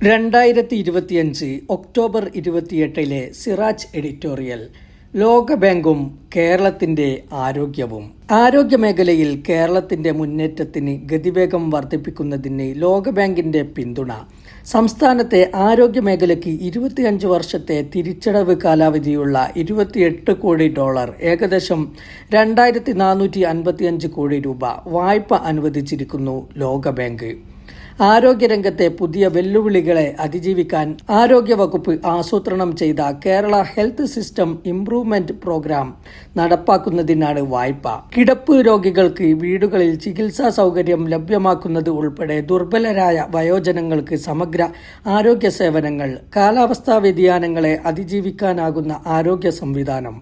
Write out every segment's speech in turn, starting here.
2025 October 28 Siraj editorial. ലോകബാങ്കും കേരളത്തിന്റെ ആരോഗ്യവും. ആരോഗ്യമേഖലയിൽ കേരളത്തിന്റെ മുന്നേറ്റത്തിന് ഗതിവേഗം വർദ്ധിപ്പിക്കുന്നതിന് ലോകബാങ്കിന്റെ പിന്തുണ. സംസ്ഥാനത്തെ ആരോഗ്യമേഖലയ്ക്ക് 25 വർഷത്തെ തിരിച്ചടവ് കാലാവധിയുള്ള $28 കോടി, ഏകദേശം 2455 കോടി രൂപ വായ്പ അനുവദിച്ചിരിക്കുന്നു ലോകബാങ്ക്. ആരോഗ്യരംഗത്തെ പുതിയ വെല്ലുവിളികളെ അതിജീവിക്കാൻ ആരോഗ്യവകുപ്പ് ആസൂത്രണം ചെയ്ത Kerala health system improvement programme നടപ്പാക്കുന്നതിനാണ് വായ്പ. കിടപ്പ് രോഗികൾക്ക് വീടുകളിൽ ചികിത്സാ സൗകര്യം ലഭ്യമാക്കുന്നത് ഉൾപ്പെടെ ദുർബലരായ വയോജനങ്ങൾക്ക് സമഗ്ര ആരോഗ്യ സേവനങ്ങൾ, കാലാവസ്ഥാ വ്യതിയാനങ്ങളെ അതിജീവിക്കാനാകുന്ന ആരോഗ്യ സംവിധാനം,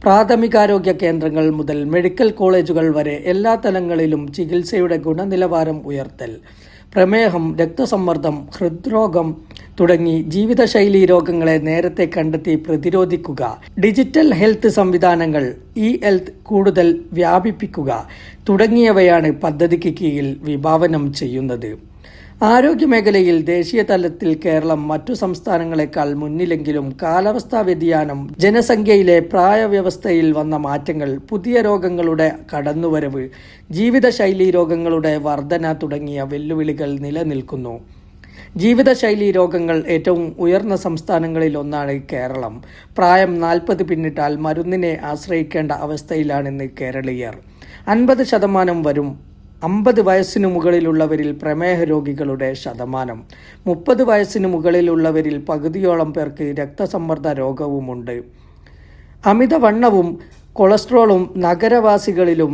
പ്രാഥമികാരോഗ്യ കേന്ദ്രങ്ങൾ മുതൽ മെഡിക്കൽ കോളേജുകൾ വരെ എല്ലാ തലങ്ങളിലും ചികിത്സയുടെ ഗുണനിലവാരം ഉയർത്തൽ, പ്രമേഹം, രക്തസമ്മർദ്ദം, ഹൃദ്രോഗം തുടങ്ങി ജീവിതശൈലീ രോഗങ്ങളെ നേരത്തെ കണ്ടെത്തി പ്രതിരോധിക്കുക, ഡിജിറ്റൽ ഹെൽത്ത് സംവിധാനങ്ങൾ ഹെൽത്ത് കൂടുതൽ വ്യാപിപ്പിക്കുക തുടങ്ങിയവയാണ് പദ്ധതിക്ക് കീഴിൽ വിഭാവനം ചെയ്യുന്നത്. ആരോഗ്യമേഖലയിൽ ദേശീയ തലത്തിൽ കേരളം മറ്റു സംസ്ഥാനങ്ങളെക്കാൾ മുന്നിലെങ്കിലും കാലാവസ്ഥാ വ്യതിയാനം, ജനസംഖ്യയിലെ പ്രായവ്യവസ്ഥയിൽ വന്ന മാറ്റങ്ങൾ, പുതിയ രോഗങ്ങളുടെ കടന്നുവരവ്, ജീവിതശൈലീ രോഗങ്ങളുടെ വർധന തുടങ്ങിയ വെല്ലുവിളികൾ നിലനിൽക്കുന്നു. ജീവിതശൈലീ രോഗങ്ങൾ ഏറ്റവും ഉയർന്ന സംസ്ഥാനങ്ങളിൽ ഒന്നാണ് കേരളം. പ്രായം 40 പിന്നിട്ടാൽ മരുന്നിനെ ആശ്രയിക്കേണ്ട അവസ്ഥയിലാണെന്ന് കേരളീയർ. 50% വരും. 50 വയസ്സിനു മുകളിലുള്ളവരിൽ പ്രമേഹ രോഗികളുടെ ശതമാനം. 30 വയസ്സിനു മുകളിലുള്ളവരിൽ പകുതിയോളം പേർക്ക് രക്തസമ്മർദ്ദ രോഗവുമുണ്ട്. അമിതവണ്ണവും കൊളസ്ട്രോളും നഗരവാസികളിലും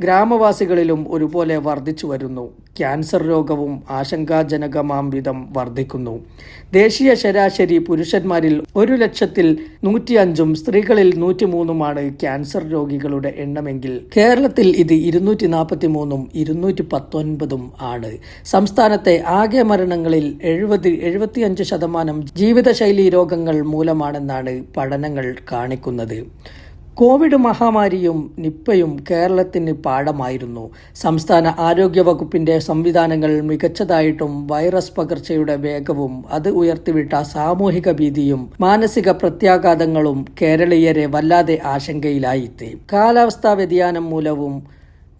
ഗ്രാമവാസികളിലും ഒരുപോലെ വർദ്ധിച്ചു വരുന്നു. ക്യാൻസർ രോഗവും ആശങ്കാജനകമാം വിധം വർദ്ധിക്കുന്നു. ദേശീയ ശരാശരി പുരുഷന്മാരിൽ 1,105,000-ഉം സ്ത്രീകളിൽ 103-ഉമാണ് ക്യാൻസർ രോഗികളുടെ എണ്ണമെങ്കിൽ കേരളത്തിൽ ഇത് 243-ഉം 219-ഉം ആണ്. സംസ്ഥാനത്തെ ആകെ മരണങ്ങളിൽ 70-75% ജീവിതശൈലീ രോഗങ്ങൾ മൂലമാണെന്നാണ് പഠനങ്ങൾ കാണിക്കുന്നത്. കോവിഡ് മഹാമാരിയും നിപ്പയും കേരളത്തിന് പാഠമായിരുന്നു. സംസ്ഥാന ആരോഗ്യവകുപ്പിന്റെ സംവിധാനങ്ങൾ മികച്ചതായിട്ടും വൈറസ് പകർച്ചയുടെ വേഗവും അത് ഉയർത്തിവിട്ട സാമൂഹിക ഭീതിയും മാനസിക പ്രത്യാഘാതങ്ങളും കേരളീയരെ വല്ലാതെ ആശങ്കയിലായിത്തി. കാലാവസ്ഥാ വ്യതിയാനം മൂലവും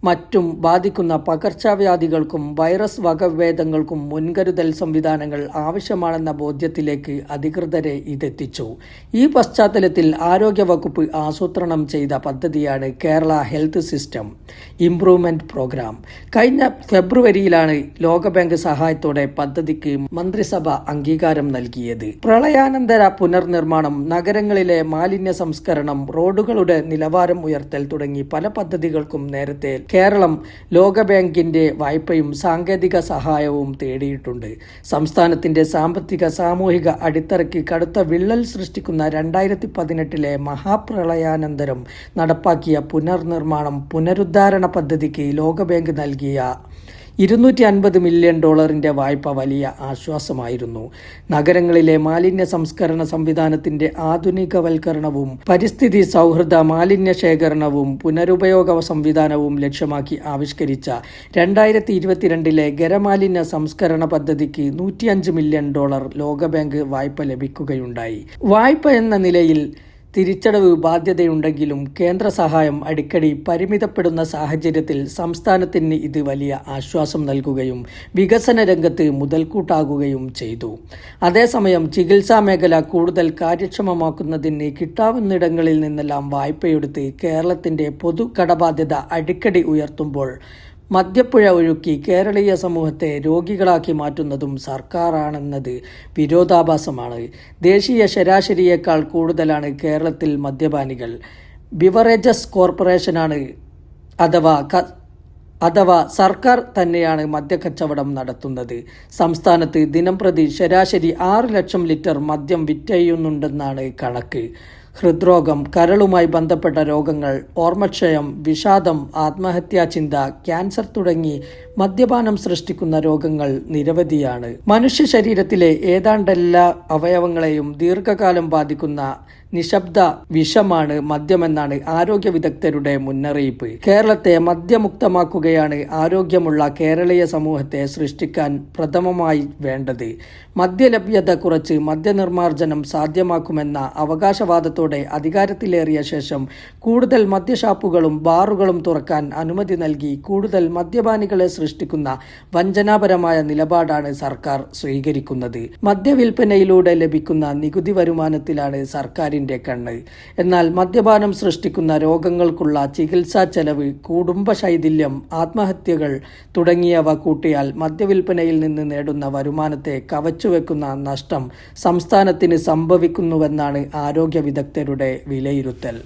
മറ്റും ബാധിക്കുന്ന പകർച്ചവ്യാധികൾക്കും വൈറസ് വകഭേദങ്ങൾക്കും മുൻകരുതൽ സംവിധാനങ്ങൾ ആവശ്യമാണെന്ന ബോധ്യത്തിലേക്ക് അധികൃതരെ ഇതെത്തിച്ചു. ഈ പശ്ചാത്തലത്തിൽ ആരോഗ്യവകുപ്പ് ആസൂത്രണം ചെയ്ത പദ്ധതിയാണ് Kerala health system improvement programme. കഴിഞ്ഞ ഫെബ്രുവരിയിലാണ് ലോകബാങ്ക് സഹായത്തോടെ പദ്ധതിക്ക് മന്ത്രിസഭ അംഗീകാരം നൽകിയത്. പ്രളയാനന്തര പുനർനിർമ്മാണം, നഗരങ്ങളിലെ മാലിന്യ സംസ്കരണം, റോഡുകളുടെ നിലവാരം ഉയർത്തൽ തുടങ്ങി പല പദ്ധതികൾക്കും നേരത്തെ കേരളം ലോകബാങ്കിന്റെ വായ്പയും സാങ്കേതിക സഹായവും തേടിയിട്ടുണ്ട്. സംസ്ഥാനത്തിന്റെ സാമ്പത്തിക സാമൂഹിക അടിത്തറയ്ക്ക് കടുത്ത വിള്ളൽ സൃഷ്ടിക്കുന്ന 2018 മഹാപ്രളയാനന്തരം നടപ്പാക്കിയ പുനർനിർമ്മാണം പുനരുദ്ധാരണ പദ്ധതിക്ക് ലോകബാങ്ക് നൽകിയ $250 മില്യൺ വായ്പ വലിയ ആശ്വാസമായിരുന്നു. നഗരങ്ങളിലെ മാലിന്യ സംസ്കരണ സംവിധാനത്തിന്റെ ആധുനികവൽക്കരണവും പരിസ്ഥിതി സൗഹൃദ മാലിന്യ ശേഖരണവും പുനരുപയോഗ സംവിധാനവും ലക്ഷ്യമാക്കി ആവിഷ്കരിച്ച 2022 ഖരമാലിന്യ സംസ്കരണ പദ്ധതിക്ക് $105 മില്യൺ ലോകബാങ്ക് വായ്പ ലഭിക്കുകയുണ്ടായി. വായ്പ എന്ന നിലയിൽ തിരിച്ചടവ് ബാധ്യതയുണ്ടെങ്കിലും കേന്ദ്ര സഹായം അടിക്കടി പരിമിതപ്പെടുന്ന സാഹചര്യത്തിൽ സംസ്ഥാനത്തിന് ഇത് വലിയ ആശ്വാസം നൽകുകയും വികസന രംഗത്ത് മുതൽക്കൂട്ടാകുകയും ചെയ്തു. അതേസമയം ചികിത്സാ മേഖല കൂടുതൽ കാര്യക്ഷമമാക്കുന്നതിന് കിട്ടാവുന്നിടങ്ങളിൽ നിന്നെല്ലാം വായ്പയെടുത്ത് കേരളത്തിന്റെ പൊതു കടബാധ്യത അടിക്കടി ഉയർത്തുമ്പോൾ മദ്യപ്പുഴ ഒഴുക്കി കേരളീയ സമൂഹത്തെ രോഗികളാക്കി മാറ്റുന്നതും സർക്കാരാണെന്നത് വിരോധാഭാസമാണ്. ദേശീയ ശരാശരിയേക്കാൾ കൂടുതലാണ് കേരളത്തിൽ മദ്യപാനികൾ. ബിവറേജസ് കോർപ്പറേഷനാണ് അഥവാ സർക്കാർ തന്നെയാണ് മദ്യക്കച്ചവടം നടത്തുന്നത്. സംസ്ഥാനത്ത് ദിനംപ്രതി ശരാശരി 6 ലക്ഷം ലിറ്റർ മദ്യം വിറ്റഴിയുന്നുണ്ടെന്നാണ് കണക്ക്. ഹൃദ്രോഗം, കരളുമായി ബന്ധപ്പെട്ട രോഗങ്ങൾ, ഓർമ്മക്ഷയം, വിഷാദം, ആത്മഹത്യാ ചിന്ത, ക്യാൻസർ തുടങ്ങി മദ്യപാനം സൃഷ്ടിക്കുന്ന രോഗങ്ങൾ നിരവധിയാണ്. മനുഷ്യ ശരീരത്തിലെ ഏതാണ്ടെല്ലാ അവയവങ്ങളെയും ദീർഘകാലം ബാധിക്കുന്ന നിശബ്ദ വിഷമാണ് മദ്യമെന്നാണ് ആരോഗ്യ വിദഗ്ധരുടെ മുന്നറിയിപ്പ്. കേരളത്തെ മദ്യമുക്തമാക്കുകയാണ് ആരോഗ്യമുള്ള കേരളീയ സമൂഹത്തെ സൃഷ്ടിക്കാൻ പ്രഥമമായി വേണ്ടത്. മദ്യലഭ്യത കുറച്ച് മദ്യനിർമ്മാർജ്ജനം സാധ്യമാക്കുമെന്ന അവകാശവാദത്തോടെ അധികാരത്തിലേറിയ ശേഷം കൂടുതൽ മദ്യഷാപ്പുകളും ബാറുകളും തുറക്കാൻ അനുമതി നൽകി കൂടുതൽ മദ്യപാനികളെ സൃഷ്ടിക്കുന്ന വഞ്ചനാപരമായ നിലപാടാണ് സർക്കാർ സ്വീകരിക്കുന്നത്. മദ്യവിൽപ്പനയിലൂടെ ലഭിക്കുന്ന നികുതി വരുമാനത്തിലാണ് സർക്കാരിന്റെ കണ്ണ്. എന്നാൽ മദ്യപാനം സൃഷ്ടിക്കുന്ന രോഗങ്ങൾക്കുള്ള ചികിത്സാ ചെലവ്, കുടുംബ ശൈഥില്യം, ആത്മഹത്യകൾ തുടങ്ങിയവ കൂട്ടിയാൽ മദ്യവിൽപ്പനയിൽ നിന്ന് നേടുന്ന വരുമാനത്തെ കവച്ചുവെക്കുന്ന നഷ്ടം സംസ്ഥാനത്തിന് സംഭവിക്കുന്നുവെന്നാണ് ആരോഗ്യ വിദഗ്ധരുടെ വിലയിരുത്തൽ.